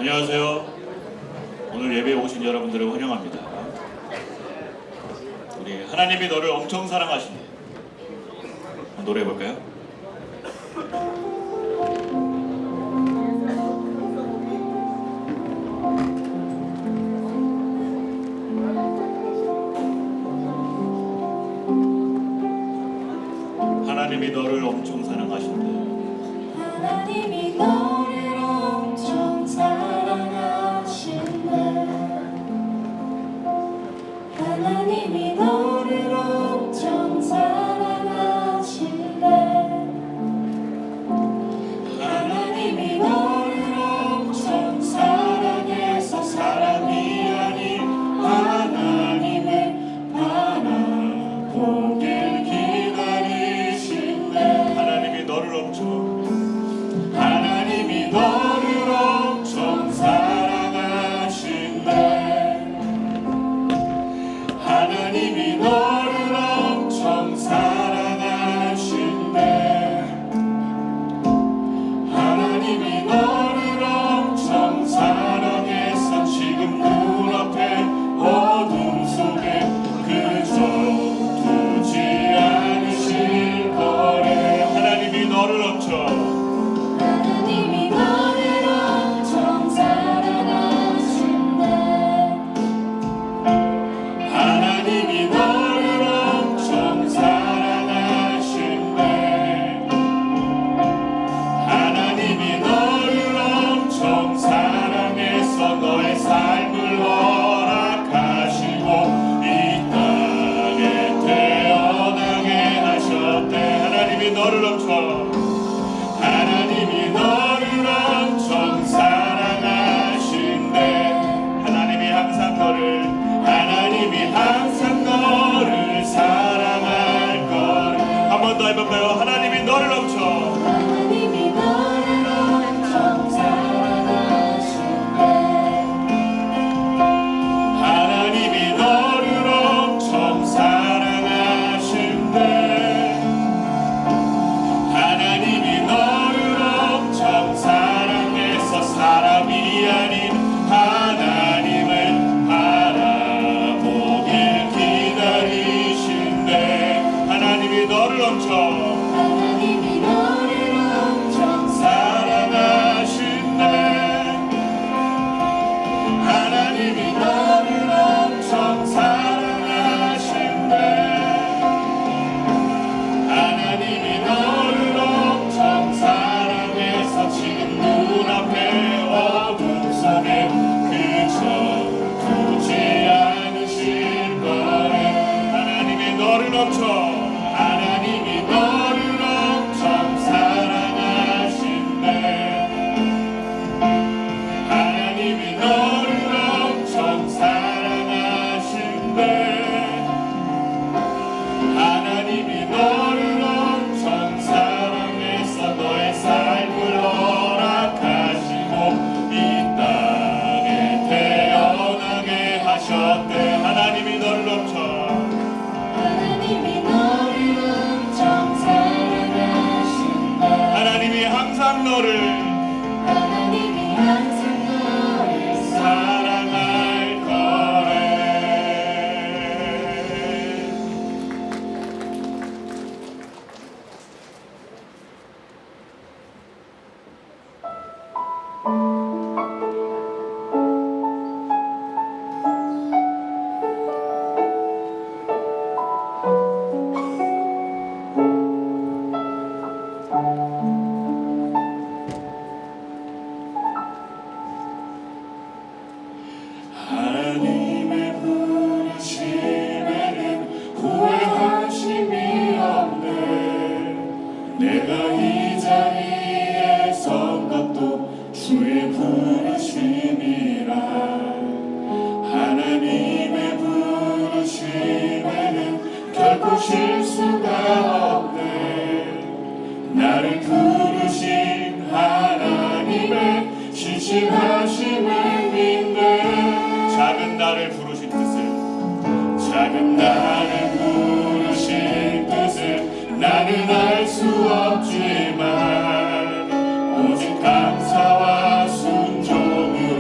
안녕하세요. 오늘 예배에 오신 여러분들을 환영합니다. 우리 하나님이 너를 엄청 사랑하시네. 노래 해볼까요? 하나님이 너를 엄청 사랑하신대. 하나님이 너를 엄청 사랑하신대. 하나님이 너를 엄청 사랑하신대. 하나님이 너를 엄청 사랑해서 사람이 아닌 하나님을 바라보길 기다리신대. 하나님이 너를 엄청 사랑하신대. 하나님이 너를 엄청 사랑하신대. 하나님이 너를 엄청 사랑해서 지금 눈앞에 어둠 속에 그저 두지 않으실 거래. 하나님이 너를 엄청 너를 엄청 하나님이 너를 엄청 사랑하신대. 하나님이 항상 너를 사랑할 거를. 한 번 더 해볼까요? 하나님이 너를 엄청 하나님이 너를 엄청 사랑하신대. 하나님이 너를 엄청 사랑하신대. 하나님이 너를 엄청 사랑해서 사람이 아닌 하나님을 바라보길 기다리신대. 하나님이 너를 엄청 사랑하신대. 하나님이 너를 엄청 사랑하신대. 하나님이 너를 엄청 사랑해서 지금 눈앞에 어둠 속에 그저 두지 않으실 거래. 하나님이 너를 엄청 하나님이 너를 엄청 사랑하신대. 하나님이 너를 엄청 사랑하신대. 하나님이 너를 엄청 사랑해서 너의 삶을 허락하시고 이 땅에 태어나게 하셨대. 하나님이 너를 엄청 하나님이 너를 엄청 사랑하신대. 하나님이 항상 너를 하나님이 항상 너를 사랑할 거래. 하나님의 부르심에는 후회하심이 없네. 내가 이 자리에 선 것도 주의 부르심이라. 하나님의 부르심에는 결코 실수가 없네. 나를 부르신 하나님의 신실하심을 믿네. 작은 나를 부르신 뜻을 작은 나를 부르신 뜻을 나는 알 수 없지만 오직 감사와 순종으로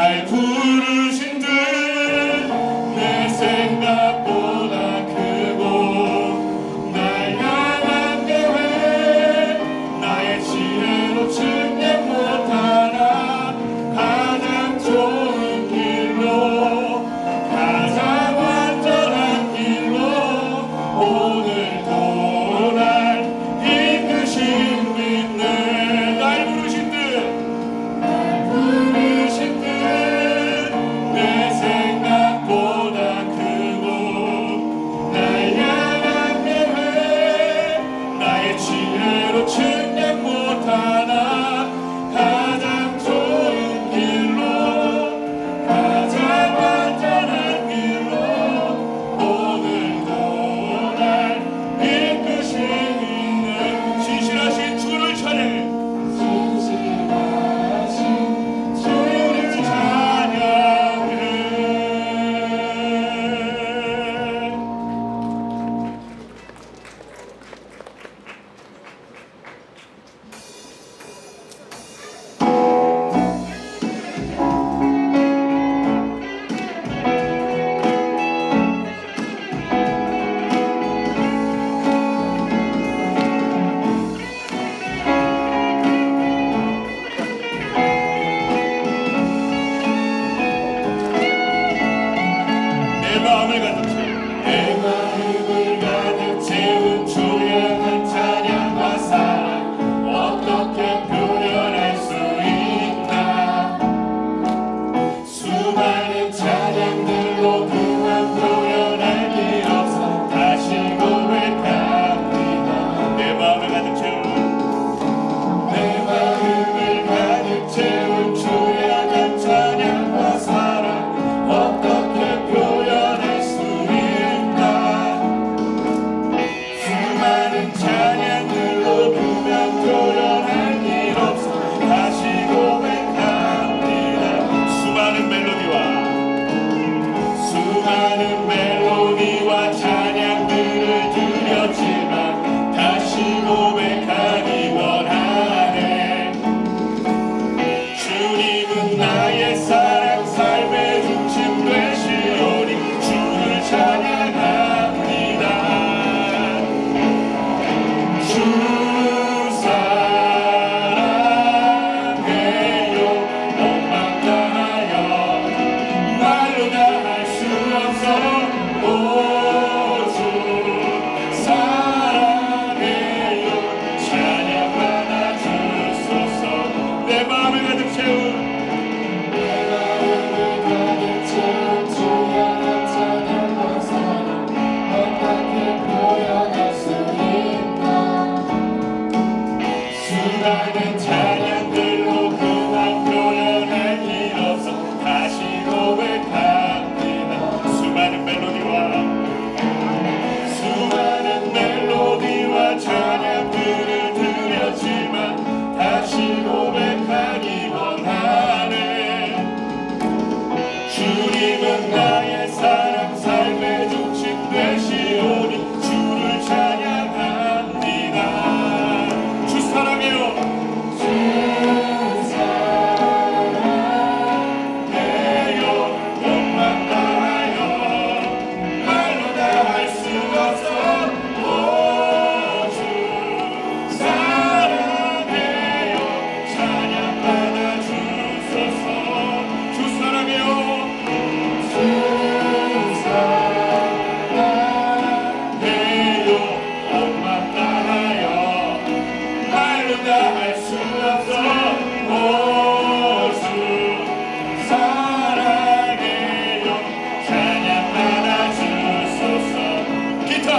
날 부르신 듯 내 생각보다 크고 날 향한 계획 나의 지혜로 측량 못하나 가장 좋은 길로 가장 완전한 길로 오늘도 날 이끄신 믿는 날 부르신 듯 내 생각보다 크고 날 향한 계획 나의 지혜로 측량 못하나 가장 좋은 길로 가장 완전한 길로 오늘도 날 이끄시는 신실하신 주를 찬양해 주를 찬양해 내 마음을 가득 채운 주의 찬양과 사랑 어떻게 표현할 수 있나 수많은 찬양들로 그만 표현할 길 없어 다시 고백합니다 내 마음을 가득 채운 주의 찬양과 사랑 어떻게 표현할 수 있나 수많은 찬양들로 그냥 표현할 길 없어 다시 고백합니다 수많은 멜로디와 찬양들을 드렸지만 다시 고백하기 원하네 주님은 나의 사랑 삶의 중심 되시오니 주를 찬양합니다 주 사랑해요 원망 다하여 말로 다 할 수 없어 오주 사랑해요 찬양 받아주소서 내 마음을 가득 채운 주의 찬양과 사랑 어떻게 표현할 수 있나 수많은 찬양들로 그만 표현할 길 없어 다시 고백합니다 수많은 멜로디와 찬양들을 드렸지만 다시 고백하기 원하네 주님은 나의 사랑 삶의 중심 되시오니 주를 찬양합니다 주 사랑해요 원망 다하여 말로 다 할 수 없어 오주 사랑해요 찬양 받아주소서 주 사랑해요 원망 다하여 말로 다 할 수 없어 오주 사랑해요 찬양 받아주소서 기타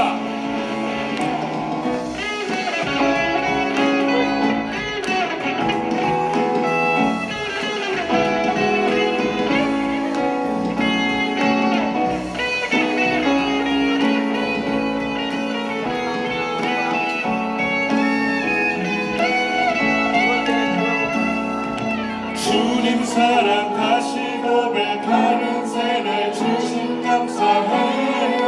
주님 사랑 다시 고백하는 세대 주신 감사해요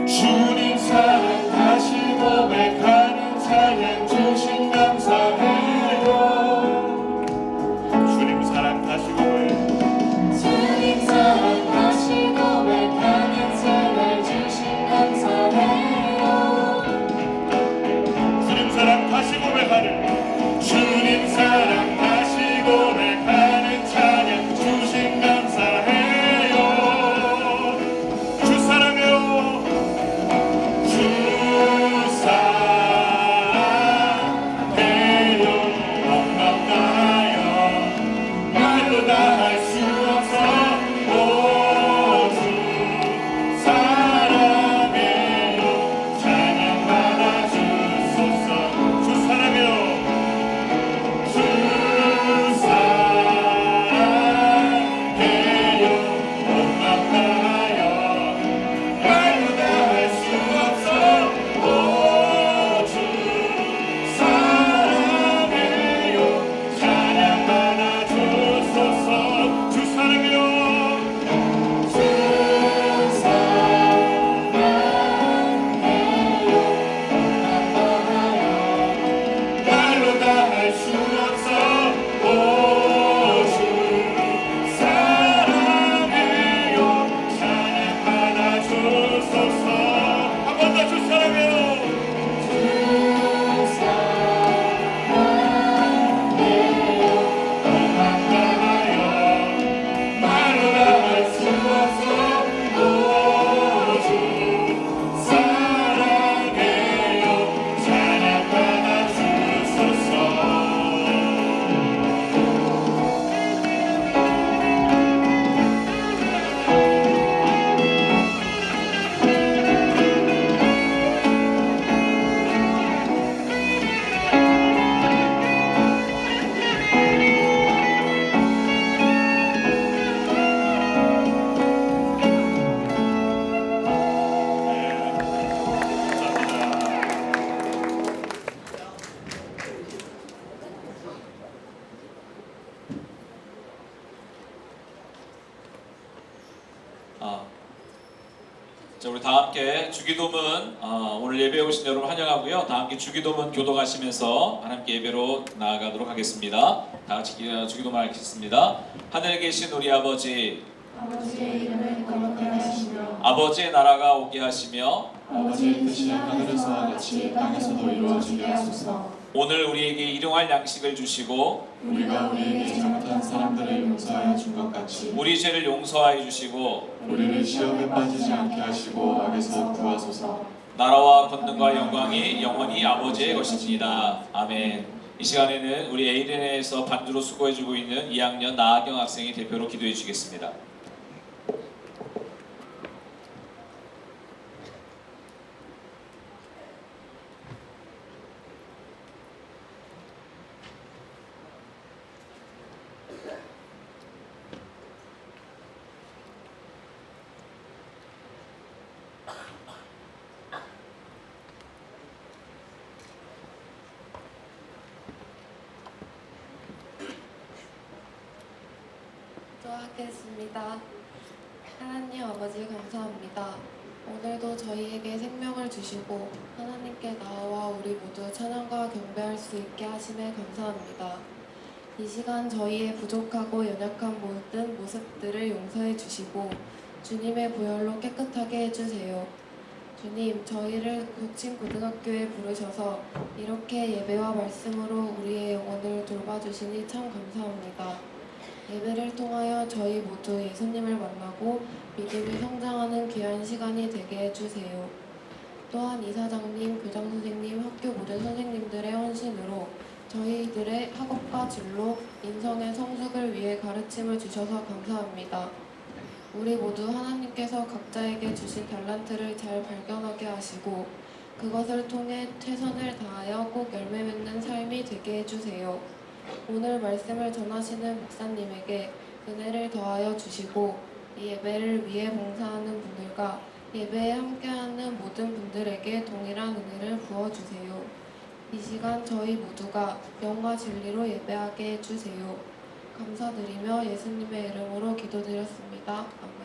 주님 사랑 다시 고백하는 찬양 주신 감사해요 자, 우리 다 함께 주기도문 오늘 예배에 오신 여러분 환영하고요. 다 함께 주기도문 교독하시면서 하나님께 예배로 나아가도록 하겠습니다. 다 같이 주기도문 하겠습니다. 하늘에 계신 우리 아버지, 아버지의 이름을 거룩하게 하시며 아버지의 나라가 오게 하시며 아버지의 뜻이 하늘에서와 같이 땅에서도 이루어지게 하소서. 오늘 우리에게 일용할 양식을 주시고 우리가 우리에게 잘못한 사람들을 용서하여 준 것 같이 우리 죄를 용서하여 주시고 우리를 시험에 빠지지 않게 하시고 악에서 구하소서. 나라와 권능과 영광이 영원히 아버지의 것입니다. 아멘. 이 시간에는 우리 에이렌에서 반주로 수고해주고 있는 2학년 나아경 학생이 대표로 기도해 주겠습니다. 기도하겠습니다. 하나님 아버지 감사합니다. 오늘도 저희에게 생명을 주시고 하나님께 나와 우리 모두 찬양과 경배할 수 있게 하심에 감사합니다. 이 시간 저희의 부족하고 연약한 모든 모습들을 용서해 주시고 주님의 보혈로 깨끗하게 해주세요. 주님, 저희를 독침고등학교에 부르셔서 이렇게 예배와 말씀으로 우리의 영혼을 돌봐주시니 참 감사합니다. 예배를 통하여 저희 모두 예수님을 만나고 믿음이 성장하는 귀한 시간이 되게 해주세요. 또한 이사장님, 교장선생님, 학교 모든 선생님들의 헌신으로 저희들의 학업과 진로, 인성의 성숙을 위해 가르침을 주셔서 감사합니다. 우리 모두 하나님께서 각자에게 주신 달란트를 잘 발견하게 하시고 그것을 통해 최선을 다하여 꼭 열매 맺는 삶이 되게 해주세요. 오늘 말씀을 전하시는 목사님에게 은혜를 더하여 주시고 이 예배를 위해 봉사하는 분들과 예배에 함께하는 모든 분들에게 동일한 은혜를 부어주세요. 이 시간 저희 모두가 영과 진리로 예배하게 해주세요. 감사드리며 예수님의 이름으로 기도드렸습니다. 아멘.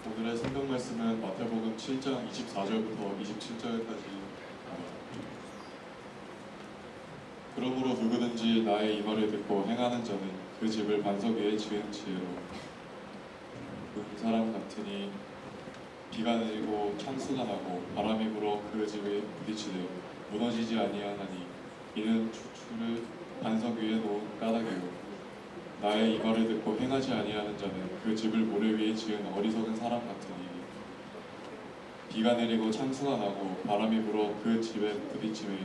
오늘의 성경 말씀은 마태복음 7장 24절부터 27절까지. 그러므로 누구든지 나의 이 말을 듣고 행하는 자는 그 집을 반석 위에 지은 지혜로 그 사람 같으니 비가 내리고 창수가 나고 바람이 불어 그 집에 부딪히되 무너지지 아니하나니 이는 추추를 반석 위에 놓은 까닭이요 나의 이 말을 듣고 행하지 아니하는 자는 그 집을 모래 위에 지은 어리석은 사람 같으니 비가 내리고 창수가 나고 바람이 불어 그 집에 부딪힘에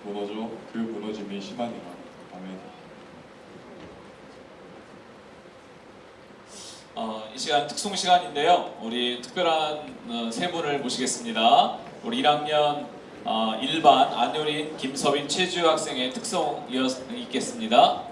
무너져 그 무너짐이 심하니라. 아멘. 이 시간 특송 시간인데요. 우리 특별한 세 분을 모시겠습니다. 우리 1학년 1반 안효린, 김서빈, 최지우 학생의 특송 있겠습니다.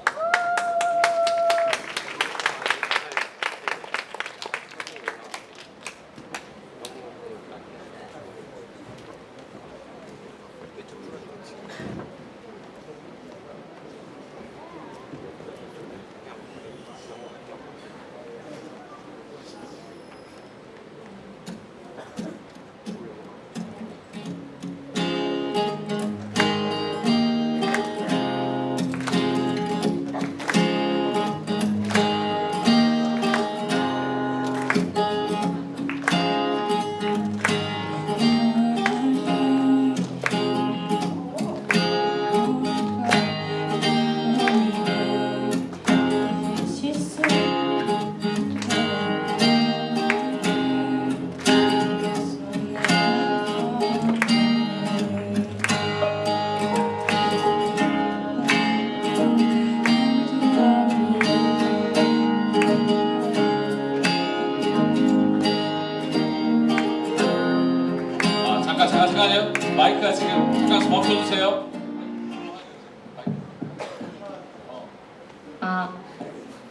잠깐요. 마이크가 지금 잠깐 멈춰주세요.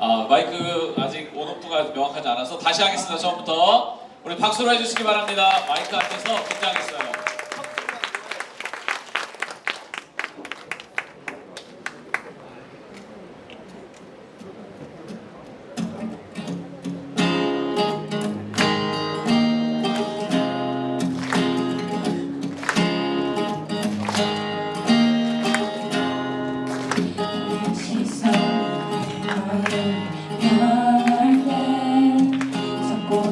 마이크 아직 온오프가 명확하지 않아서 다시 하겠습니다. 처음부터 우리 박수로 해주시기 바랍니다. 마이크 앞에서 긴장했어요.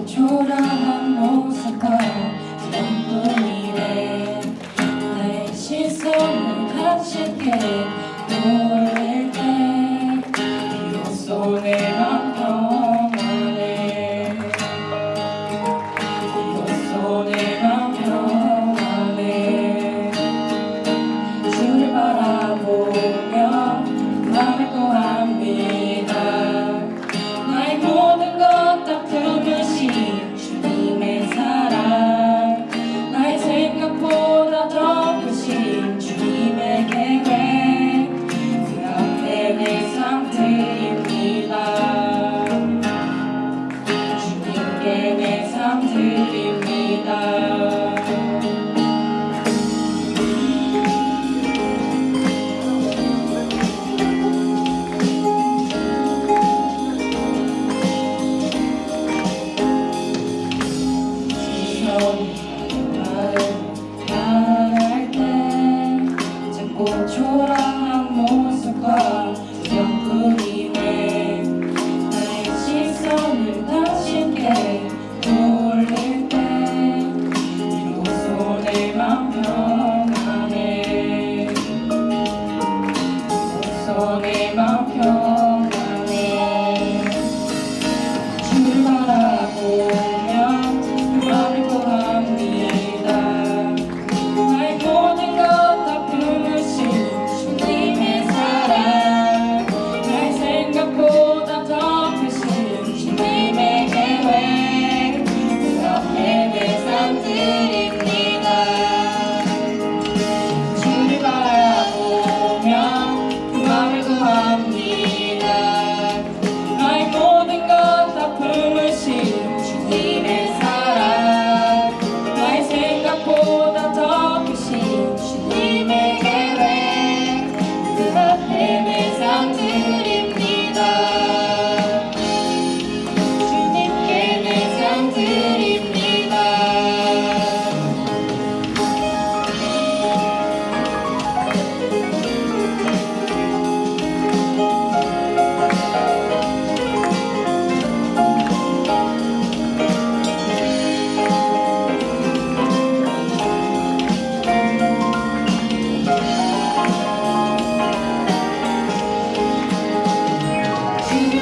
초라한 모습과 전뿐이래 나의 시선을 가쉽게 돌릴 때 비로소 내 맘 평안해 비로소 내 맘 평안해 주를 바라보며 맘을 구합니다 나의 모든 것 다 품으신 주님의 사랑 나의 생각보다 더 크신 주님의 계획 그 앞에 내 삶 드립니다 주님께 내 삶 드립니다 말할 때 작고 초라한 모습과 전뿐이네 나의 시선을 다시게 돌릴 때 비로소 내 맘 평안해 비로소 내 맘 평안해 주를 바라보며 그 맘을 구합니다 나의 모든 것 다 품으신 주님의 사랑 나의 생각보다 더 크신 주님의 계획 그 앞에 내 삶 드립니다 주를 바라보며 그 맘을 구합니다 나의 모든 것 다 품으신 주님의 사랑 나의 생각보다 더 크신 주님의 계획 그 앞에 내 삶 드립니다 주님께 내 삶 드립니다 주를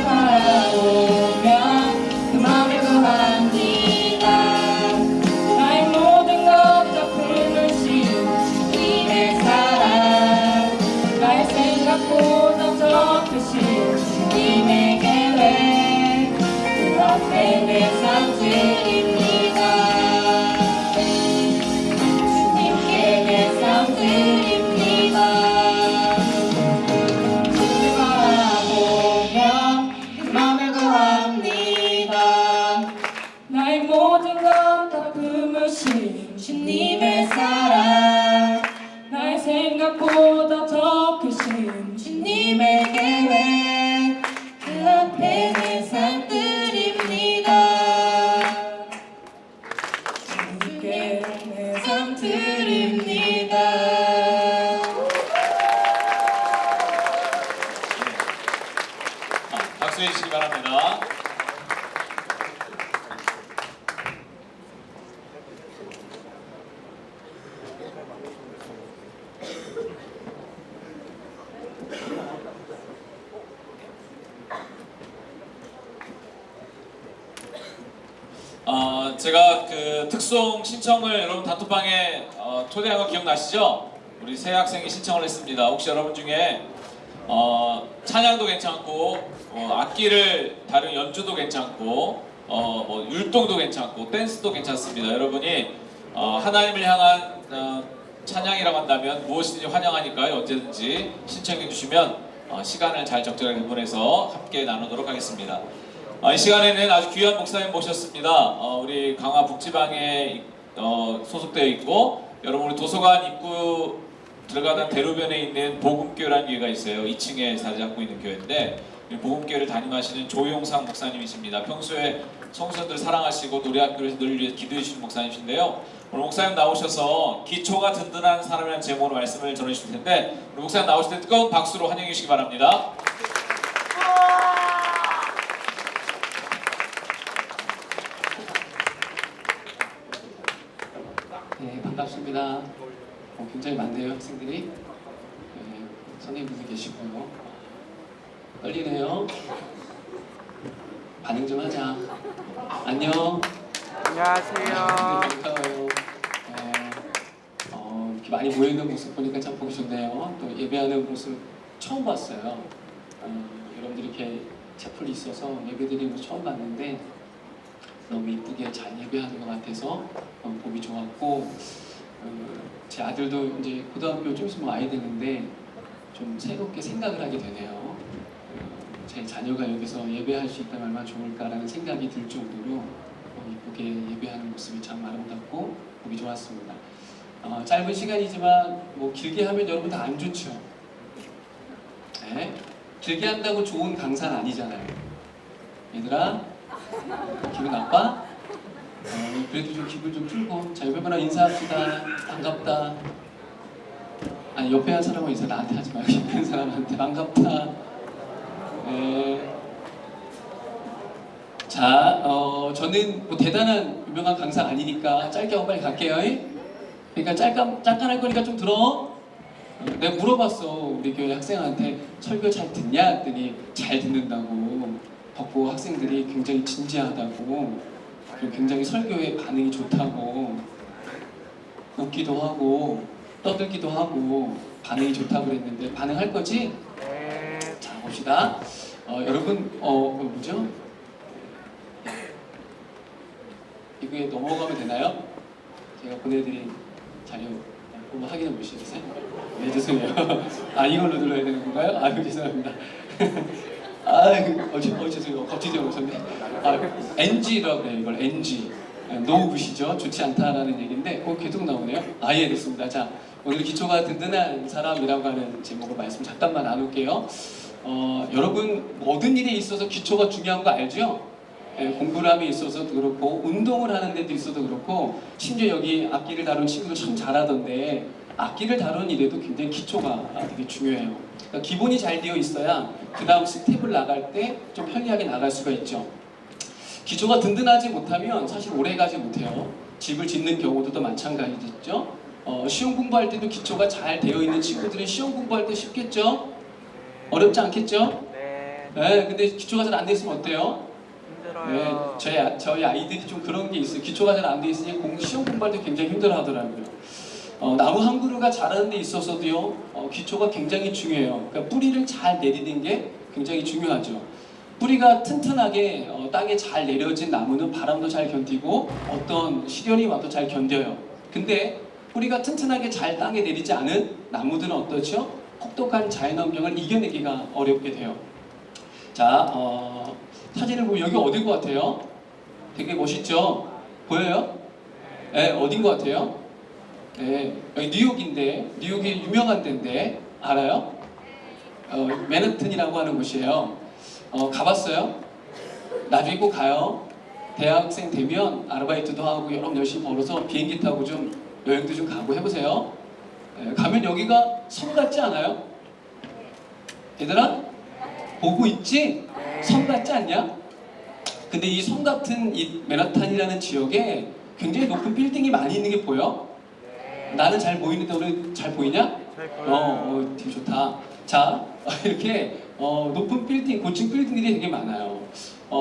바라보며 그 맘을 구합니다 나의 모든 것 다 품으신 주님의 사랑 나의 생각보다 더 크신 주님의 계획 그 앞에 내 삶 드립니다 주님께 내 삶 드립니다 주를 바라보며 그 맘을 구합니다 나의 모든 것 다 품으신 주님의 사랑 나의 생각보다 더 크신 주님의 계획 그 앞에 내 삶 드립니다 주님께 내 삶 드립니다 박수해 주시기 바랍니다. 제가 그 특송 신청을 여러분 단톡방에 초대한 거 기억나시죠? 우리 새 학생이 신청을 했습니다. 혹시 여러분 중에 찬양도 괜찮고 악기를 다른 연주도 괜찮고 뭐 율동도 괜찮고 댄스도 괜찮습니다. 여러분이 하나님을 향한 찬양이라고 한다면 무엇이든지 환영하니까요. 언제든지 신청해 주시면 시간을 잘 적절하게 구분해서 함께 나누도록 하겠습니다. 이 시간에는 아주 귀한 목사님 모셨습니다. 우리 강화 북지방에 소속되어 있고, 여러분 우리 도서관 입구 들어가던 대로변에 있는 복음교회라는 교회가 있어요. 2층에 자리 잡고 있는 교회인데, 이 복음교회를 담임하시는 조용상 목사님이십니다. 평소에 성도들 사랑하시고 노래학교에서 늘 위해 기도해 주시는 목사님이신데요. 오늘 목사님 나오셔서 기초가 든든한 사람이라는 제목으로 말씀을 전해주실 텐데, 우리 목사님 나오실 때 뜨거운 박수로 환영해 주시기 바랍니다. 네, 반갑습니다. 굉장히 많네요, 학생들이. 네, 선생님들도 계시고요. 떨리네요. 반응 좀 하자. 안녕. 안녕하세요. 반가워요. 이렇게 많이 모여있는 모습 보니까 참 보기 좋네요. 또 예배하는 모습 처음 봤어요. 여러분들이 이렇게 채플이 있어서 예배드리는 거 처음 봤는데 너무 이쁘게 잘 예배하는 것 같아서 보기 좋았고, 제 아들도 이제 고등학교 좀 있으면 와야 되는데 좀 새롭게 생각을 하게 되네요. 제 자녀가 여기서 예배할 수 있다면 얼마나 좋을까라는 생각이 들 정도로 이쁘게 예배하는 모습이 참 아름답고 보기 좋았습니다. 짧은 시간이지만 뭐 길게 하면 여러분 다 안 좋죠. 네? 길게 한다고 좋은 강사는 아니잖아요. 얘들아, 기분 나빠? 그래도 좀 기분 좀 풀고, 자, 옆에분랑 인사합시다. 반갑다. 아니, 옆에 한 사람은 인사 나한테 하지 말고 옆에 한 사람한테 반갑다. 네. 자, 저는 뭐 대단한 유명한 강사 아니니까 짧게 하고 빨리 갈게요. 그러니까 잠깐 할 거니까 좀 들어. 내가 물어봤어, 우리 교회 학생한테 설교 잘 듣냐 했더니 잘 듣는다고. 덕고 학생들이 굉장히 진지하다고, 그리고 굉장히 설교에 반응이 좋다고, 웃기도 하고 떠들기도 하고 반응이 좋다고 그랬는데 반응할 거지? 네. 자, 봅시다. 여러분, 뭐죠? 이거에 넘어가면 되나요? 제가 보내드린 자료 한번 확인해 보시겠어요? 네, 죄송해요. 아, 이걸로 눌러야 되는 건가요? 아유, 죄송합니다. 죄송해요. 겁지적으로 오셨네. NG라고 해요. 이걸 NG. 노 굿이죠. 좋지 않다라는 얘기인데, 계속 나오네요. 예, 됐습니다. 자, 오늘 기초가 든든한 사람이라고 하는 제목으로 말씀 잠깐만 나눌게요. 여러분, 모든 일에 있어서 기초가 중요한 거 알죠? 공부를 함에 있어서도 그렇고, 운동을 하는 데도 있어도 그렇고, 심지어 여기 악기를 다루는 친구들 참 잘하던데, 악기를 다루는 일에도 굉장히 기초가 되게 중요해요. 그러니까 기본이 잘 되어 있어야 그 다음 스텝을 나갈 때 좀 편리하게 나갈 수가 있죠. 기초가 든든하지 못하면 사실 오래 가지 못해요. 집을 짓는 경우도 마찬가지죠. 시험 공부할 때도 기초가 잘 되어 있는 친구들은 시험 공부할 때 쉽겠죠? 어렵지 않겠죠? 네. 네, 근데 기초가 잘 안 돼 있으면 어때요? 힘들어요. 네, 저희 아이들이 좀 그런 게 있어요. 기초가 잘 안 돼 있으니 시험 공부할 때 굉장히 힘들어 하더라고요. 나무 한 그루가 자라는 데 있어서도요, 기초가 굉장히 중요해요. 그러니까 뿌리를 잘 내리는 게 굉장히 중요하죠. 뿌리가 튼튼하게 땅에 잘 내려진 나무는 바람도 잘 견디고 어떤 시련이 와도 잘 견뎌요. 근데 뿌리가 튼튼하게 잘 땅에 내리지 않은 나무들은 어떻죠? 혹독한 자연환경을 이겨내기가 어렵게 돼요. 자, 사진을 보면 여기 어딘 것 같아요? 되게 멋있죠? 보여요? 네, 어딘 것 같아요? 네, 여기 뉴욕인데, 뉴욕이 유명한 데인데 알아요? 맨하튼이라고 하는 곳이에요. 가봤어요? 나중에 꼭 가요. 대학생 되면 아르바이트도 하고 여러 열심히 벌어서 비행기 타고 좀 여행도 좀 가고 해보세요. 가면 여기가 섬 같지 않아요? 얘들아? 보고 있지? 섬 같지 않냐? 근데 이 섬 같은 이 맨하탄이라는 지역에 굉장히 높은 빌딩이 많이 있는 게 보여? 나는 잘 보이는데 우리 잘 보이냐? 잘 보여요. 되게 좋다. 자, 이렇게 높은 빌딩, 고층 빌딩들이 되게 많아요.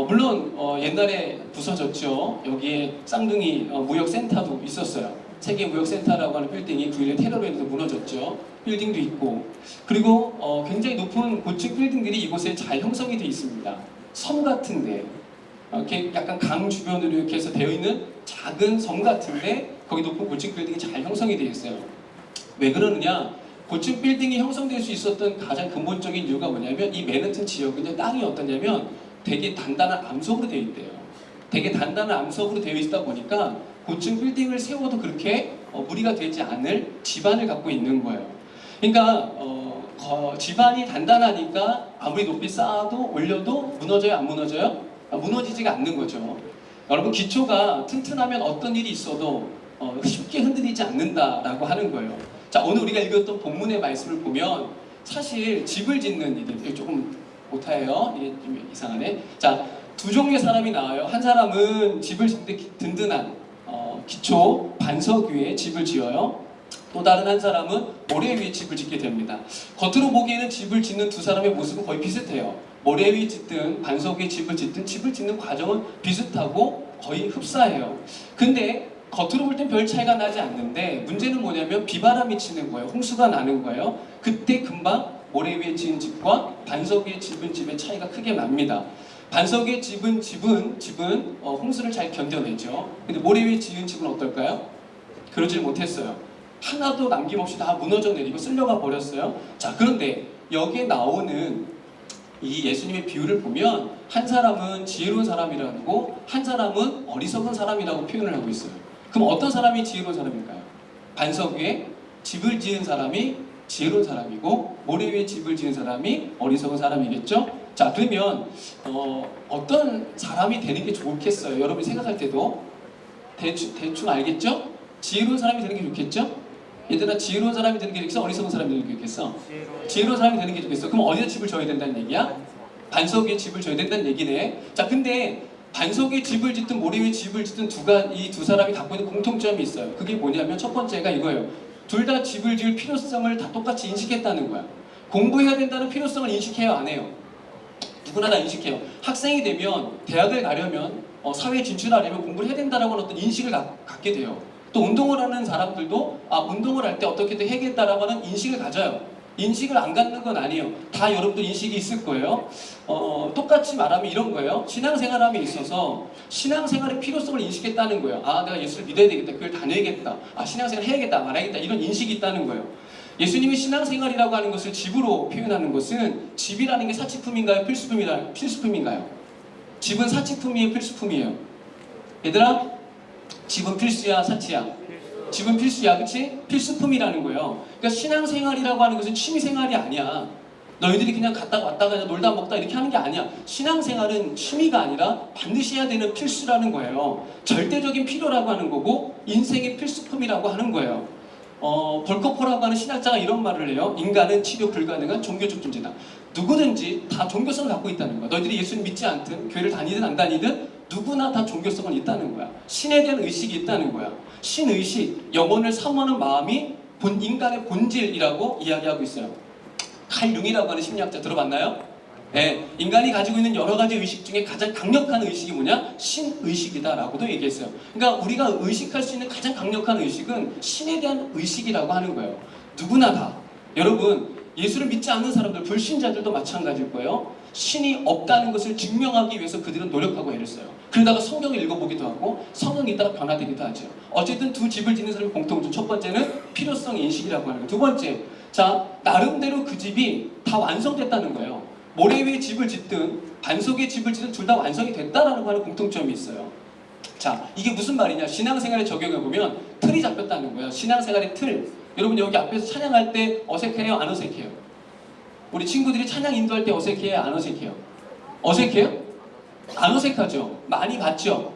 물론 옛날에 부서졌죠. 여기에 쌍둥이 무역센터도 있었어요. 세계 무역센터라고 하는 빌딩이 9.11 테러로 인해서 무너졌죠. 빌딩도 있고, 그리고 굉장히 높은 고층 빌딩들이 이곳에 잘 형성이 되어 있습니다. 섬 같은데, 이렇게 약간 강 주변으로 이렇게 해서 되어 있는 작은 섬 같은데 거기 높은 고층 빌딩이 잘 형성이 되어 있어요. 왜 그러느냐? 고층 빌딩이 형성될 수 있었던 가장 근본적인 이유가 뭐냐면 이 맨해튼 지역은 땅이 어떠냐면 되게 단단한 암석으로 되어 있대요. 되게 단단한 암석으로 되어 있다 보니까 고층 빌딩을 세워도 그렇게 무리가 되지 않을 지반을 갖고 있는 거예요. 그러니까 지반이 단단하니까 아무리 높이 쌓아도 올려도 무너져요, 안 무너져요? 무너지지가 않는 거죠. 여러분 기초가 튼튼하면 어떤 일이 있어도 쉽게 흔들리지 않는다라고 하는 거예요. 자, 오늘 우리가 읽었던 본문의 말씀을 보면 사실 집을 짓는 일들 조금 못해요. 이게 좀 이상하네. 자, 두 종류의 사람이 나와요. 한 사람은 집을 짓는 데 든든한 기초 반석 위에 집을 지어요. 또 다른 한 사람은 모래 위에 집을 짓게 됩니다. 겉으로 보기에는 집을 짓는 두 사람의 모습은 거의 비슷해요. 모래 위에 짓든 반석 위에 집을 짓든 집을 짓는 과정은 비슷하고 거의 흡사해요. 근데 겉으로 볼 땐 별 차이가 나지 않는데 문제는 뭐냐면 비바람이 치는 거예요. 홍수가 나는 거예요. 그때 금방 모래 위에 지은 집과 반석 위에 지은 집의 차이가 크게 납니다. 반석 위에 지은 집은 홍수를 잘 견뎌내죠. 근데 모래 위에 지은 집은 어떨까요? 그러질 못했어요. 하나도 남김없이 다 무너져 내리고 쓸려가 버렸어요. 자, 그런데 여기에 나오는 이 예수님의 비유를 보면 한 사람은 지혜로운 사람이라고 한 사람은 어리석은 사람이라고 표현을 하고 있어요. 그럼 어떤 사람이 지혜로운 사람일까요? 반석 위에 집을 지은 사람이 지혜로운 사람이고 모래 위에 집을 지은 사람이 어리석은 사람이겠죠? 자, 그러면 어떤 사람이 되는 게 좋겠어요? 여러분이 생각할 때도 대충 알겠죠? 지혜로운 사람이 되는 게 좋겠죠? 얘들아, 지혜로운 사람이 되는 게 좋겠어? 어리석은 사람이 되는 게 좋겠어? 지혜로운 사람이 되는 게 좋겠어? 그럼 어디다 집을 져야 된다는 얘기야? 반석 위에 집을 져야 된다는 얘기네. 자, 근데 반석 위에 집을 짓든 모래 위에 집을 짓든 이 두 사람이 갖고 있는 공통점이 있어요. 그게 뭐냐면 첫 번째가 이거예요. 둘 다 집을 지을 필요성을 다 똑같이 인식했다는 거야. 공부해야 된다는 필요성을 인식해요, 안 해요? 누구나 다 인식해요. 학생이 되면 대학을 가려면 사회에 진출하려면 공부를 해야 된다는 어떤 인식을 갖게 돼요. 또 운동을 하는 사람들도 운동을 할 때 어떻게든 해야겠다라고 하는 인식을 가져요. 인식을 안 갖는 건 아니에요. 다 여러분들 인식이 있을 거예요. 똑같이 말하면 이런 거예요. 신앙생활함에 있어서 신앙생활의 필요성을 인식했다는 거예요. 내가 예수를 믿어야 되겠다. 그걸 다녀야겠다. 신앙생활 해야겠다. 말아야겠다. 이런 인식이 있다는 거예요. 예수님이 신앙생활이라고 하는 것을 집으로 표현하는 것은 집이라는 게 사치품인가요? 필수품인가요? 집은 사치품이에요? 필수품이에요? 얘들아, 집은 필수야? 사치야? 집은 필수야, 그치? 필수품이라는 거예요. 그러니까 신앙생활이라고 하는 것은 취미생활이 아니야. 너희들이 그냥 갔다가 왔다가 그냥 놀다 먹다 이렇게 하는 게 아니야. 신앙생활은 취미가 아니라 반드시 해야 되는 필수라는 거예요. 절대적인 필요라고 하는 거고 인생의 필수품이라고 하는 거예요. 벌커퍼라고 하는 신학자가 이런 말을 해요. 인간은 치료 불가능한 종교적 존재다. 누구든지 다 종교성을 갖고 있다는 거야. 너희들이 예수님 믿지 않든 교회를 다니든 안 다니든 누구나 다 종교성은 있다는 거야. 신에 대한 의식이 있다는 거야. 신의식, 영혼을 사모하는 마음이 인간의 본질이라고 이야기하고 있어요. 칼 융이라고 하는 심리학자 들어봤나요? 네, 인간이 가지고 있는 여러 가지 의식 중에 가장 강력한 의식이 뭐냐? 신의식이다라고도 얘기했어요. 그러니까 우리가 의식할 수 있는 가장 강력한 의식은 신에 대한 의식이라고 하는 거예요. 누구나 다. 여러분, 예수를 믿지 않는 사람들, 불신자들도 마찬가지일 거예요. 신이 없다는 것을 증명하기 위해서 그들은 노력하고 애를 써요. 그러다가 성경을 읽어보기도 하고 성경이 있다가 변화되기도 하죠. 어쨌든 두 집을 짓는 사람의 공통점, 첫 번째는 필요성 인식이라고 하는 거예요. 두 번째, 자, 나름대로 그 집이 다 완성됐다는 거예요. 모래 위에 집을 짓든 반석 위에 집을 짓든 둘 다 완성이 됐다라는 하는 공통점이 있어요. 자, 이게 무슨 말이냐? 신앙생활에 적용해보면 틀이 잡혔다는 거예요. 신앙생활의 틀. 여러분 여기 앞에서 찬양할 때 어색해요? 안 어색해요? 우리 친구들이 찬양 인도할 때 어색해요? 안 어색해요? 어색해요? 안 어색하죠? 많이 봤죠?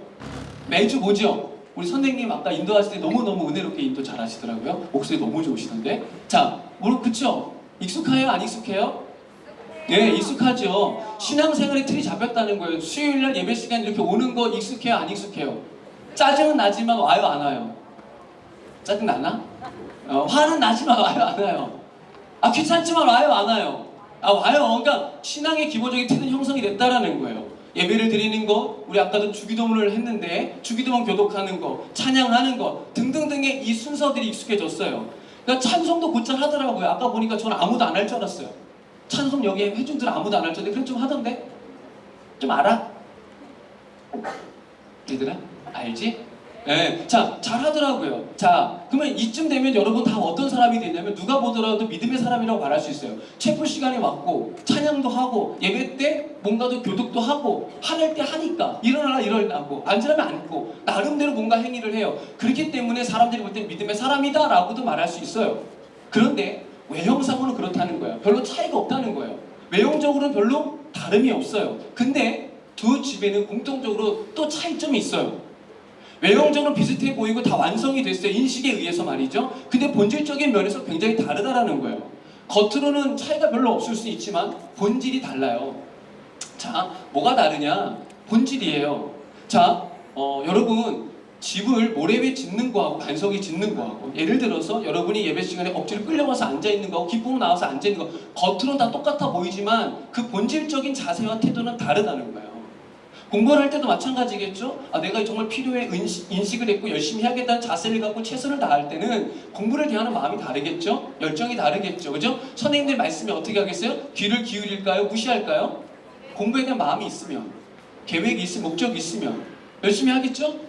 매주 보죠? 우리 선생님 아까 인도하실 때 너무너무 은혜롭게 인도 잘 하시더라고요. 목소리 너무 좋으시던데. 자, 그쵸? 익숙해요? 안 익숙해요? 네, 익숙하죠. 신앙생활의 틀이 잡혔다는 거예요. 수요일날 예배 시간 이렇게 오는 거 익숙해요? 안 익숙해요? 짜증은 나지만 와요? 안 와요? 짜증 나나? 화는 나지만 와요? 안 와요? 귀찮지만 와요? 안 와요? 와요. 그러니까 신앙의 기본적인 틀은 형성이 됐다라는 거예요. 예배를 드리는 거, 우리 아까도 주기도문을 했는데 주기도문 교독하는 거, 찬양하는 거 등등등의 이 순서들이 익숙해졌어요. 그러니까 찬송도 곧잘 하더라고요. 아까 보니까 저는 아무도 안 할 줄 알았어요. 찬송 여기 회중들 아무도 안 할 줄 알았는데 그럼 좀 하던데? 좀 알아? 얘들아? 알지? 예, 자, 잘하더라고요. 자, 그러면 이쯤 되면 여러분 다 어떤 사람이 되냐면 누가 보더라도 믿음의 사람이라고 말할 수 있어요. 채플 시간에 왔고 찬양도 하고 예배 때 뭔가도 교독도 하고 하늘 때 하니까 일어나라 일어나고 앉으라면 앉고 나름대로 뭔가 행위를 해요. 그렇기 때문에 사람들이 볼 때 믿음의 사람이다라고도 말할 수 있어요. 그런데 외형상으로는 그렇다는 거예요. 별로 차이가 없다는 거예요. 외형적으로는 별로 다름이 없어요. 근데 두 집에는 공통적으로 또 차이점이 있어요. 외형적으로 비슷해 보이고 다 완성이 됐어요. 인식에 의해서 말이죠. 근데 본질적인 면에서 굉장히 다르다라는 거예요. 겉으로는 차이가 별로 없을 수 있지만 본질이 달라요. 자, 뭐가 다르냐? 본질이에요. 자, 여러분 집을 모래 위에 짓는 거하고 반석이 짓는 거하고 예를 들어서 여러분이 예배 시간에 억지로 끌려가서 앉아있는 거하고 기쁨으로 나와서 앉아있는 거 겉으로는 다 똑같아 보이지만 그 본질적인 자세와 태도는 다르다는 거예요. 공부를 할 때도 마찬가지겠죠? 아, 내가 정말 필요해 인식을 했고 열심히 해야겠다는 자세를 갖고 최선을 다할 때는 공부를 대하는 마음이 다르겠죠? 열정이 다르겠죠? 그죠? 선생님들 말씀에 어떻게 하겠어요? 귀를 기울일까요? 무시할까요? 공부에 대한 마음이 있으면 계획이 있으면 목적이 있으면 열심히 하겠죠?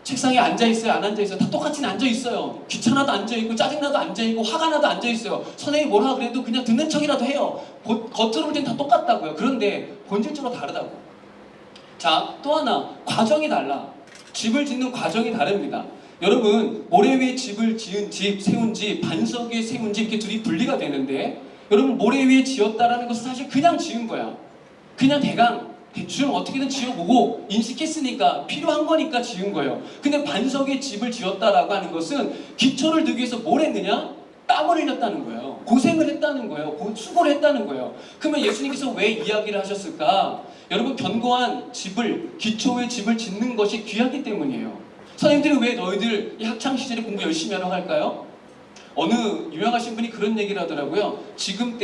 책상에 앉아있어요? 안 앉아있어요? 다 똑같이 앉아있어요. 귀찮아도 앉아있고 짜증나도 앉아있고 화가 나도 앉아있어요. 선생님이 뭐라 그래도 그냥 듣는 척이라도 해요. 겉으로 볼 땐 다 똑같다고요. 그런데 본질적으로 다르다고. 자, 또 하나 과정이 달라. 집을 짓는 과정이 다릅니다. 여러분 모래 위에 집을 지은 집, 세운 집, 반석 위에 세운 집 이렇게 둘이 분리가 되는데 여러분 모래 위에 지었다라는 것은 사실 그냥 지은 거야. 그냥 대충 어떻게든 지어보고 인식했으니까 필요한 거니까 지은 거예요. 근데 반석에 집을 지었다라고 하는 것은 기초를 두기 위해서 뭘 했느냐? 땀을 흘렸다는 거예요. 고생을 했다는 거예요. 수고를 했다는 거예요. 그러면 예수님께서 왜 이야기를 하셨을까? 여러분 견고한 집을, 기초의 집을 짓는 것이 귀하기 때문이에요. 선생님들이 왜 너희들 이 학창시절에 공부 열심히 하라고 할까요? 어느 유명하신 분이 그런 얘기를 하더라고요. 지금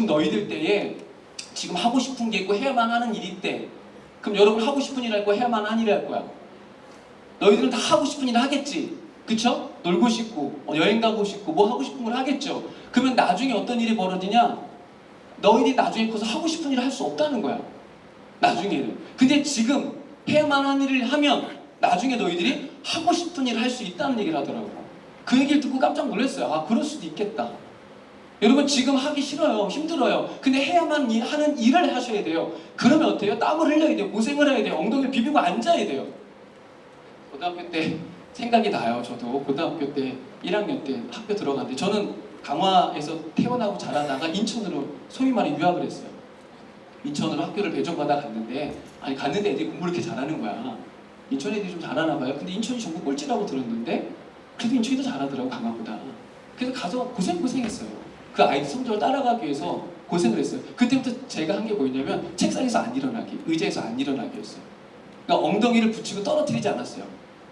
너희들 때에 지금 하고 싶은 게 있고 해야만 하는 일이 있대. 그럼 여러분 하고 싶은 일 할 거야? 해야만 하는 일을 할 거야? 너희들은 다 하고 싶은 일을 하겠지. 그쵸? 놀고 싶고 여행 가고 싶고 뭐 하고 싶은 걸 하겠죠. 그러면 나중에 어떤 일이 벌어지냐? 너희들이 나중에 커서 하고 싶은 일을 할 수 없다는 거야. 나중에는. 근데 지금 해야만 하는 일을 하면 나중에 너희들이 하고 싶은 일을 할 수 있다는 얘기를 하더라고요. 그 얘기를 듣고 깜짝 놀랐어요. 아, 그럴 수도 있겠다. 여러분 지금 하기 싫어요. 힘들어요. 근데 해야만 하는 일을 하셔야 돼요. 그러면 어때요? 땀을 흘려야 돼요. 고생을 해야 돼요. 엉덩이를 비비고 앉아야 돼요. 고등학교 때 생각이 나요. 저도 고등학교 때 1학년 때 학교 들어갔는데 저는 강화에서 태어나고 자라다가 인천으로 소위 말해 유학을 했어요. 인천으로 학교를 배정받아 갔는데 갔는데 애들이 공부를 이렇게 잘하는 거야. 인천 애들이 좀 잘하나 봐요. 근데 인천이 전부 꼴찌라고 들었는데 그래도 인천이 더 잘하더라고 강화보다. 그래서 가서 고생했어요. 그 아이들 성적을 따라가기 위해서 고생을 했어요. 그때부터 제가 한 게 뭐였냐면 책상에서 안 일어나기, 의자에서 안 일어나기였어요. 그러니까 엉덩이를 붙이고 떨어뜨리지 않았어요.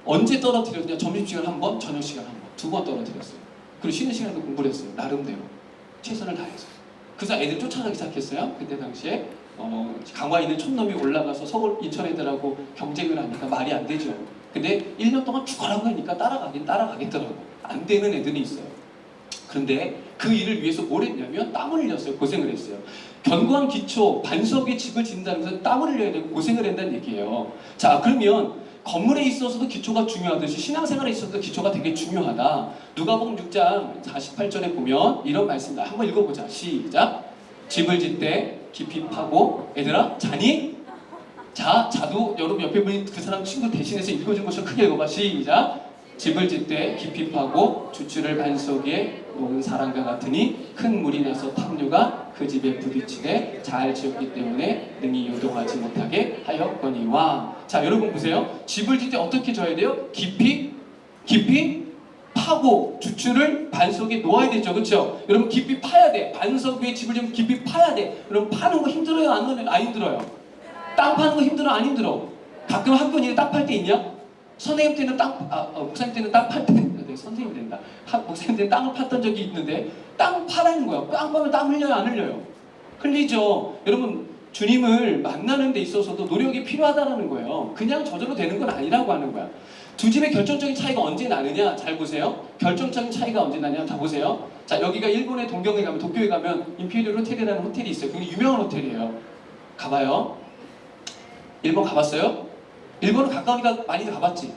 언제 떨어뜨렸냐? 점심시간 한 번, 저녁시간 한 번, 2번 떨어뜨렸어요. 그리고 쉬는 시간에도 공부를 했어요. 나름대로 최선을 다해서. 그래서 애들 쫓아가기 시작했어요. 그때 당시에 강화에 있는 촌놈이 올라가서 서울 인천 애들하고 경쟁을 하니까 말이 안 되죠. 근데 1년 동안 죽어라고 하니까 따라가겠더라고. 안 되는 애들이 있어요. 그런데 그 일을 위해서 뭘 했냐면 땀을 흘렸어요. 고생을 했어요. 견고한 기초, 반석의 집을 짓는다는 것은 땀을 흘려야 되고 고생을 한다는 얘기예요. 자, 그러면 건물에 있어서도 기초가 중요하듯이 신앙생활에 있어서도 기초가 되게 중요하다. 누가복음 6장 48절에 보면 이런 말씀입니다. 한번 읽어보자. 시작. 집을 짓되 깊이 파고 얘들아 자니? 자도 여러분 옆에 분이 그 사람 친구 대신해서 읽어준 것처럼 크게 읽어봐. 시작. 집을 짓되 깊이 파고 주추를 반석에 놓은 사람과 같으니 큰 물이 나서 탑류가 그 집에 부딪히되 잘 지었기 때문에 능히 요동하지 못하게 하였거니와. 자, 여러분 보세요. 집을 짓 때 어떻게 져야 돼요? 깊이 파고 주추를 반석에 놓아야 되죠. 그렇죠? 여러분 깊이 파야 돼. 반석 위에 집을 지으면 깊이 파야 돼. 여러분 파는 거 힘들어요? 안 힘들어요? 땅 파는 거 힘들어? 안 힘들어? 가끔 학교 일에 땅 팔 때 있냐? 선생님 때는 목사님 때는 땅 팔 때는 선생님이 된다. 목사님 때는 땅을 팠던 적이 있는데 땅 파라는 거야. 땅 파면 땀 흘려요? 안 흘려요? 흘리죠. 여러분 주님을 만나는 데 있어서도 노력이 필요하다는 거예요. 그냥 저절로 되는 건 아니라고 하는 거야. 두 집의 결정적인 차이가 언제 나느냐? 잘 보세요. 결정적인 차이가 언제 나냐? 다 보세요. 자, 여기가 일본의 도쿄에 가면 임페리얼 호텔이라는 호텔이 있어요. 굉장히 유명한 호텔이에요. 가봐요. 일본 가봤어요? 일본은 가까우니까 많이 가봤지?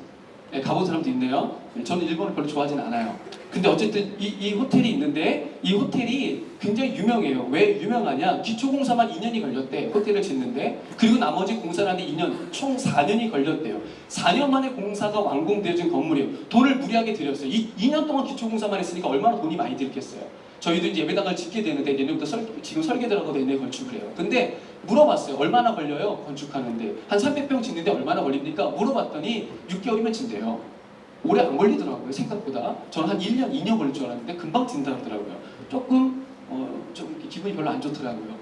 네, 가본 사람도 있네요. 저는 일본을 별로 좋아하진 않아요. 근데 어쨌든 이 호텔이 있는데 이 호텔이 굉장히 유명해요. 왜 유명하냐? 기초공사만 2년이 걸렸대. 호텔을 짓는데. 그리고 나머지 공사하는데 2년, 총 4년이 걸렸대요. 4년 만에 공사가 완공되어진 건물이에요. 돈을 무리하게 들였어요. 2년 동안 기초공사만 했으니까 얼마나 돈이 많이 들겠어요. 저희도 이제 예배당을 짓게 되는데 내년부터 지금 설계 들어가고 내내 건축을 해요. 근데 물어봤어요. 얼마나 걸려요? 건축하는데. 한 300평 짓는데 얼마나 걸립니까? 물어봤더니 6개월이면 진대요. 오래 안 걸리더라고요. 생각보다. 저는 한 1년, 2년 걸릴 줄 알았는데 금방 진다 그러더라고요. 조금 좀 기분이 별로 안 좋더라고요.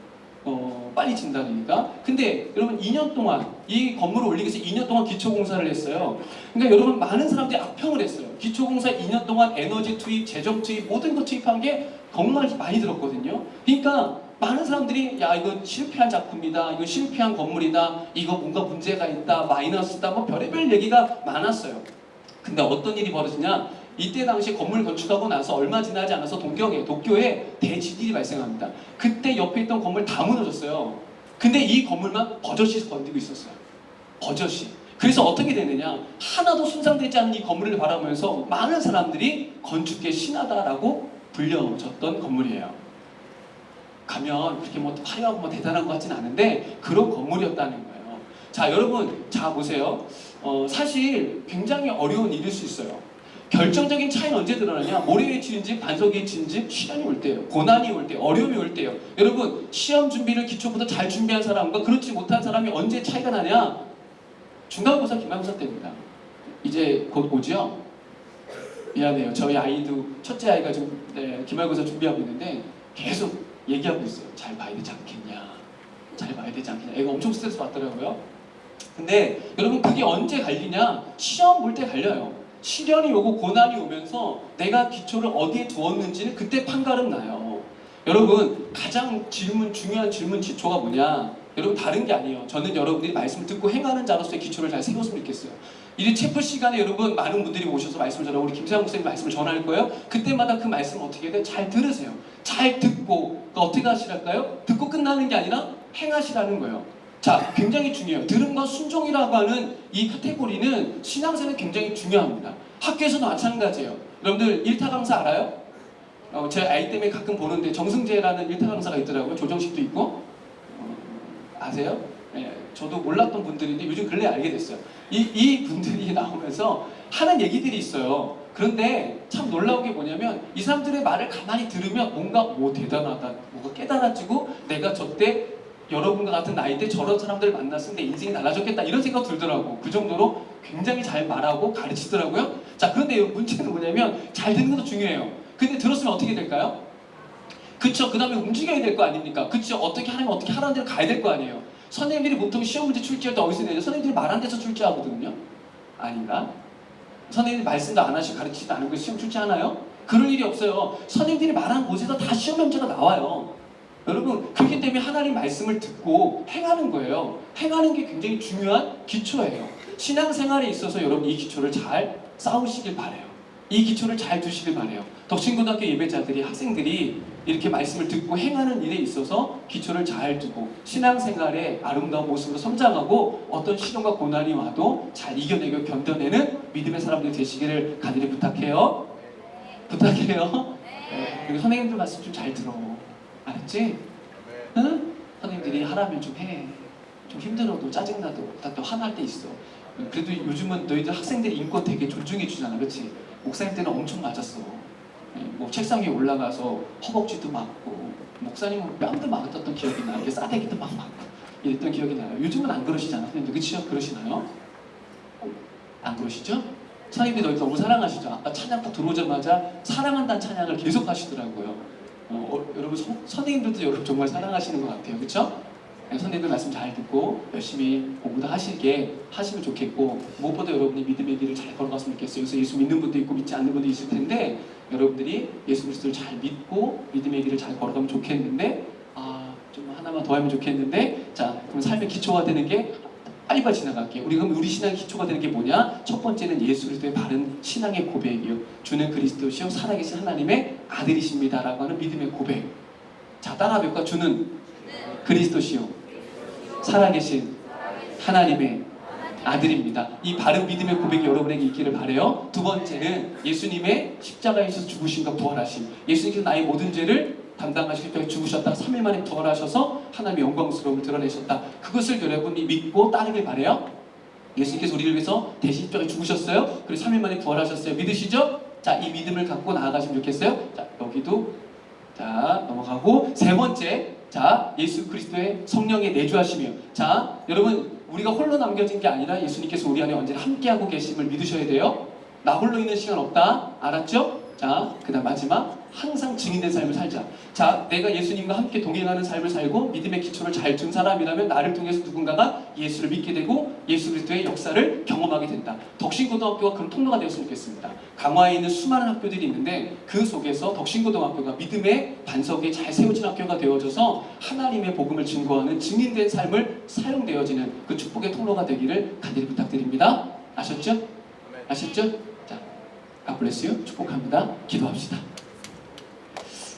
빨리 진다니까. 근데 여러분 2년 동안 이 건물을 올리기 위해서 2년 동안 기초공사를 했어요. 그러니까 여러분 많은 사람들이 악평을 했어요. 기초공사 2년 동안 에너지 투입, 재정 투입, 모든 거 투입한 게 정말 많이 들었거든요. 그러니까 많은 사람들이 야 이건 실패한 작품이다, 이건 실패한 건물이다, 이거 뭔가 문제가 있다, 마이너스다, 뭐 별의별 얘기가 많았어요. 근데 어떤 일이 벌어지냐? 이때 당시 건물 건축하고 나서 얼마 지나지 않아서 도쿄에 대지진이 발생합니다. 그때 옆에 있던 건물 다 무너졌어요. 근데 이 건물만 버젓이 건드리고 있었어요. 버젓이. 그래서 어떻게 되느냐? 하나도 손상되지 않는 이 건물을 바라보면서 많은 사람들이 건축계 신하다라고 불려졌던 건물이에요. 가면 그렇게 뭐 화려하고 뭐 대단한 것 같진 않은데 그런 건물이었다는 거예요. 자, 여러분, 자 보세요. 사실 굉장히 어려운 일일 수 있어요. 결정적인 차이는 언제 드러나냐? 모래에 치는 집, 반석에 치는 집, 시련이 올 때요. 고난이 올 때, 어려움이 올 때요. 여러분, 시험 준비를 기초부터 잘 준비한 사람과 그렇지 못한 사람이 언제 차이가 나냐? 중간고사, 기말고사 때입니다. 이제 곧 오죠? 미안해요. 저희 아이도, 첫째 아이가 지금 기말고사 준비하고 있는데 계속 얘기하고 있어요. 잘 봐야 되지 않겠냐? 잘 봐야 되지 않겠냐? 애가 엄청 스트레스 받더라고요. 근데 여러분 그게 언제 갈리냐? 시험 볼 때 갈려요. 시련이 오고 고난이 오면서 내가 기초를 어디에 두었는지는 그때 판가름 나요. 여러분 가장 중요한 질문 기초가 뭐냐? 여러분 다른 게 아니에요. 저는 여러분들이 말씀을 듣고 행하는 자로서의 기초를 잘 세웠으면 좋겠어요. 이 체프 시간에 여러분 많은 분들이 오셔서 말씀을 전하고 우리 김세환 목사님 말씀을 전할 거예요. 그때마다 그 말씀을 어떻게 해야 돼? 잘 들으세요. 잘 듣고 어떻게 하시랄까요? 듣고 끝나는 게 아니라 행하시라는 거예요. 자, 굉장히 중요해요. 들음과 순종이라고 하는 이 카테고리는 신앙생활에 굉장히 중요합니다. 학교에서도 마찬가지예요. 여러분들 1타 강사 알아요? 제 아이 때문에 가끔 보는데 정승재라는 1타 강사가 있더라고요. 조정식도 있고. 아세요? 네, 저도 몰랐던 분들인데 요즘 근래 알게 됐어요. 이 분들이 나오면서 하는 얘기들이 있어요. 그런데 참 놀라운 게 뭐냐면 이 사람들의 말을 가만히 들으면 뭔가 대단하다, 뭔가 깨달아지고 내가 저때 여러분과 같은 나이 때 저런 사람들을 만났으면 내 인생이 달라졌겠다 이런 생각 들더라고. 그 정도로 굉장히 잘 말하고 가르치더라고요. 자, 그런데 문제는 뭐냐면 잘 듣는 것도 중요해요. 근데 들었으면 어떻게 될까요? 그쵸? 그 다음에 움직여야 될 거 아닙니까? 그쵸? 어떻게 하려면 어떻게 하라는 대로 가야 될 거 아니에요. 선생님들이 보통 시험 문제 출제할 때 어디서 내죠? 선생님들이 말한 데서 출제하거든요. 아닌가? 선생님들이 말씀도 안 하시고 가르치지도 않은 거 시험 출제하나요? 그럴 일이 없어요. 선생님들이 말한 곳에서 다 시험 문제가 나와요. 여러분 그렇기 때문에 하나님 말씀을 듣고 행하는 거예요. 행하는 게 굉장히 중요한 기초예요. 신앙생활에 있어서 여러분 이 기초를 잘 쌓으시길 바라요. 이 기초를 잘 두시길 바라요. 덕신고등학교 예배자들이 학생들이 이렇게 말씀을 듣고 행하는 일에 있어서 기초를 잘 두고 신앙생활의 아름다운 모습으로 성장하고 어떤 시련과 고난이 와도 잘 이겨내고 견뎌내는 믿음의 사람들이 되시기를 간절히 부탁해요. 부탁해요. 그리고 선생님들 말씀 좀 잘 들어. 알았지? 응? 선생님들이 하라면 좀 해. 좀 힘들어도 짜증나도 또 화날 때 있어. 그래도 요즘은 너희들 학생들이 인권 되게 존중해 주잖아. 그렇지? 목사님 때는 엄청 맞았어. 뭐 책상 위에 올라가서 허벅지도 맞고 목사님은 뺨도 맞았던 기억이 나요. 이렇게 싸대기도 막 맞고 이랬던 기억이 나요. 요즘은 안 그러시잖아. 선생님들 그치요? 그러시나요? 안 그러시죠? 선생님들이 너희 너무 사랑하시죠? 아까 찬양 딱 들어오자마자 사랑한다는 찬양을 계속 하시더라고요. 여러분 선생님들도 여러분 정말 사랑하시는 것 같아요. 그렇죠? 선생님들 말씀 잘 듣고 열심히 공부도 하시면 좋겠고 무엇보다 여러분이 믿음의 길을 잘 걸어갔으면 좋겠어요. 그래서 예수 믿는 분도 있고 믿지 않는 분도 있을 텐데 여러분들이 예수 그리스도를 잘 믿고 믿음의 길을 잘 걸어가면 좋겠는데 좀 하나만 더 하면 좋겠는데 자 그럼 삶의 기초가 되는 게 빨리빨리 지나갈게요. 우리 신앙의 기초가 되는 게 뭐냐? 첫 번째는 예수 그리스도의 바른 신앙의 고백이요. 주는 그리스도시요 살아계신 하나님의 아들이십니다 라고 하는 믿음의 고백. 자 따라해볼까? 주는 그리스도시요 살아계신 하나님의 아들입니다. 이 바른 믿음의 고백이 여러분에게 있기를 바라요. 두 번째는 예수님의 십자가에서 죽으심과 부활하심. 예수님께서 나의 모든 죄를 담당하시기 때문에 죽으셨다가 3일 만에 부활하셔서 하나님의 영광스러움을 드러내셨다. 그것을 여러분이 믿고 따르길 바라요. 예수님께서 우리를 위해서 대신 십자가에 죽으셨어요. 그리고 3일 만에 부활하셨어요. 믿으시죠? 자, 이 믿음을 갖고 나아가시면 좋겠어요. 자, 여기도 자 넘어가고 세 번째, 자 예수 그리스도의 성령의 내주하시며, 자 여러분 우리가 홀로 남겨진 게 아니라 예수님께서 우리 안에 언제나 함께하고 계심을 믿으셔야 돼요. 나 홀로 있는 시간 없다. 알았죠? 자, 그 다음 마지막, 항상 증인된 삶을 살자. 자, 내가 예수님과 함께 동행하는 삶을 살고 믿음의 기초를 잘 둔 사람이라면 나를 통해서 누군가가 예수를 믿게 되고 예수 그리스도의 역사를 경험하게 된다. 덕신고등학교가 그런 통로가 되었으면 좋겠습니다. 강화에 있는 수많은 학교들이 있는데 그 속에서 덕신고등학교가 믿음의 반석에 잘 세워진 학교가 되어져서 하나님의 복음을 증거하는 증인된 삶을 사용되어지는 그 축복의 통로가 되기를 간절히 부탁드립니다. 아셨죠? 아셨죠? 자, God bless you. 축복합니다. 기도합시다.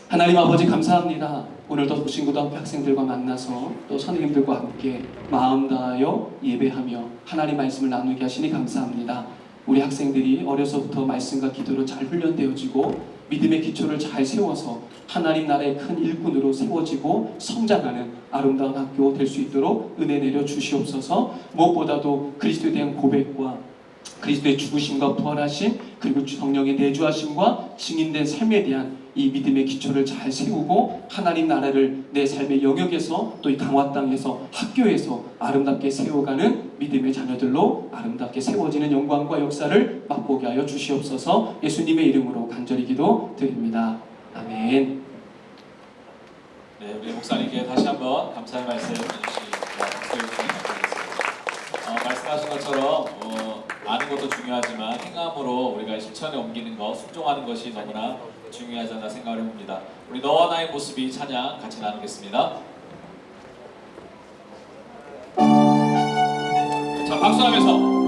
하나님 아버지 감사합니다. 오늘도 도신고등학교 학생들과 만나서 또 선생님들과 함께 마음 다하여 예배하며 하나님 말씀을 나누게 하시니 감사합니다. 우리 학생들이 어려서부터 말씀과 기도로 잘 훈련되어지고 믿음의 기초를 잘 세워서 하나님 나라의 큰 일꾼으로 세워지고 성장하는 아름다운 학교 될 수 있도록 은혜 내려 주시옵소서. 무엇보다도 그리스도에 대한 고백과 그리스도의 죽으심과 부활하심, 그리고 성령의 내주하심과 증인된 삶에 대한 이 믿음의 기초를 잘 세우고 하나님 나라를 내 삶의 영역에서 또 이 강화 땅에서 학교에서 아름답게 세워가는 믿음의 자녀들로 아름답게 세워지는 영광과 역사를 맛보게 하여 주시옵소서. 예수님의 이름으로 간절히 기도드립니다. 아멘. 네, 우리 목사님께 다시 한번 감사의 말씀 해주시기 바랍니다. 말씀하신 것처럼 아는 것도 중요하지만 행함으로 우리가 실천에 옮기는 것, 순종하는 것이 너무나 중요하지 않나 생각을 해봅니다. 우리 너와 나의 모습이 찬양 같이 나누겠습니다. 자, 박수하면서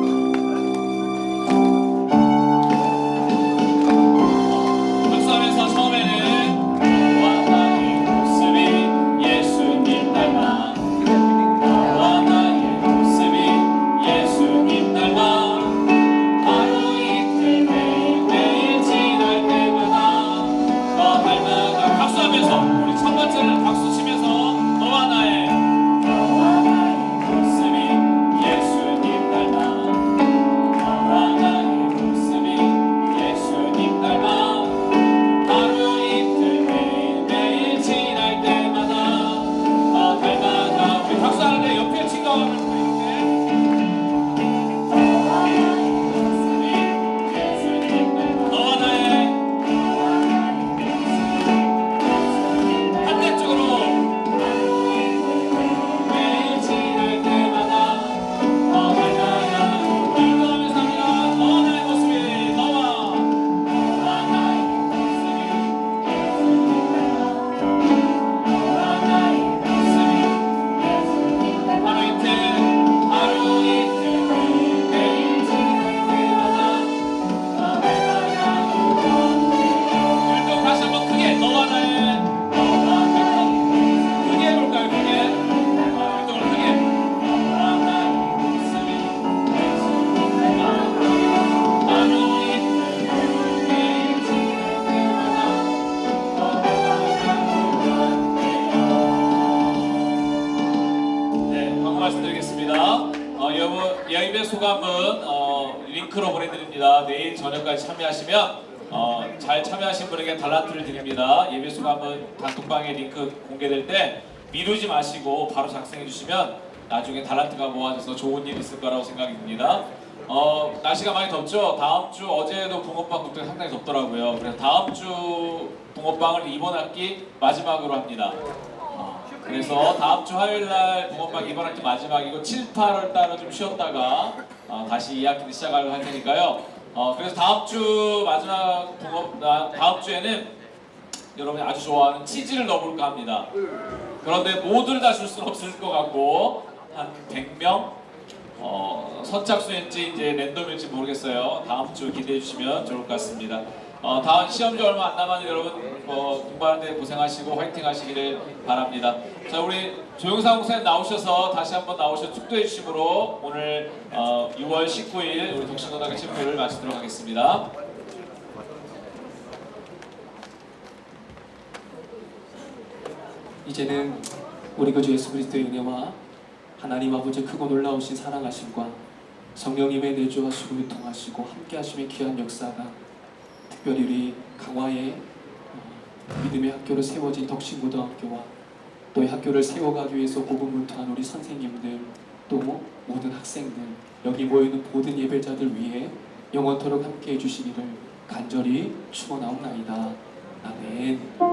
예배 소감은 링크로 보내드립니다. 내일 저녁까지 참여하시면 잘 참여하신 분에게 달란트를 드립니다. 예배 소감은 단톡방에 링크 공개될 때 미루지 마시고 바로 작성해 주시면 나중에 달란트가 모아져서 좋은 일 있을 거라고 생각이 듭니다. 날씨가 많이 덥죠? 다음 주 어제도 붕어빵 국도 상당히 덥더라고요. 그래서 다음 주 붕어빵을 이번 학기 마지막으로 합니다. 그래서 다음 주 화요일 날 붕어빵 이번 학기 마지막이고 7, 8월 달은 좀 쉬었다가 다시 2학기 시작하려고 할 테니까요. 그래서 다음 주 마지막 다음 주에는 여러분이 아주 좋아하는 치즈를 넣어볼까 합니다. 그런데 모두를 다 줄 수는 없을 것 같고 한 100명 선착순일지 이제 랜덤일지 모르겠어요. 다음 주 기대해 주시면 좋을 것 같습니다. 다음 시험지 얼마 안 남았는데 여러분 공부하는데 고생하시고 화이팅 하시기를 바랍니다. 자, 우리 조영상 목사님 나오셔서 다시 한번 나오셔서 축도해 주심으로 오늘 6월 19일 우리 독신고등학교 집회를 마치도록 하겠습니다. 이제는 우리 그 주 예수 그리스도의 은혜와 하나님 아버지의 크고 놀라우신 사랑하심과 성령님의 내주하시고 유통하시고 함께하심의 귀한 역사가 특별히 우리 강화의 믿음의 학교로 세워진 덕신고등학교와 또 이 학교를 세워가기 위해서 고군분투한 우리 선생님들 또 모든 학생들 여기 모이는 모든 예배자들 위해 영원토록 함께해 주시기를 간절히 축원하옵나이다. 아멘.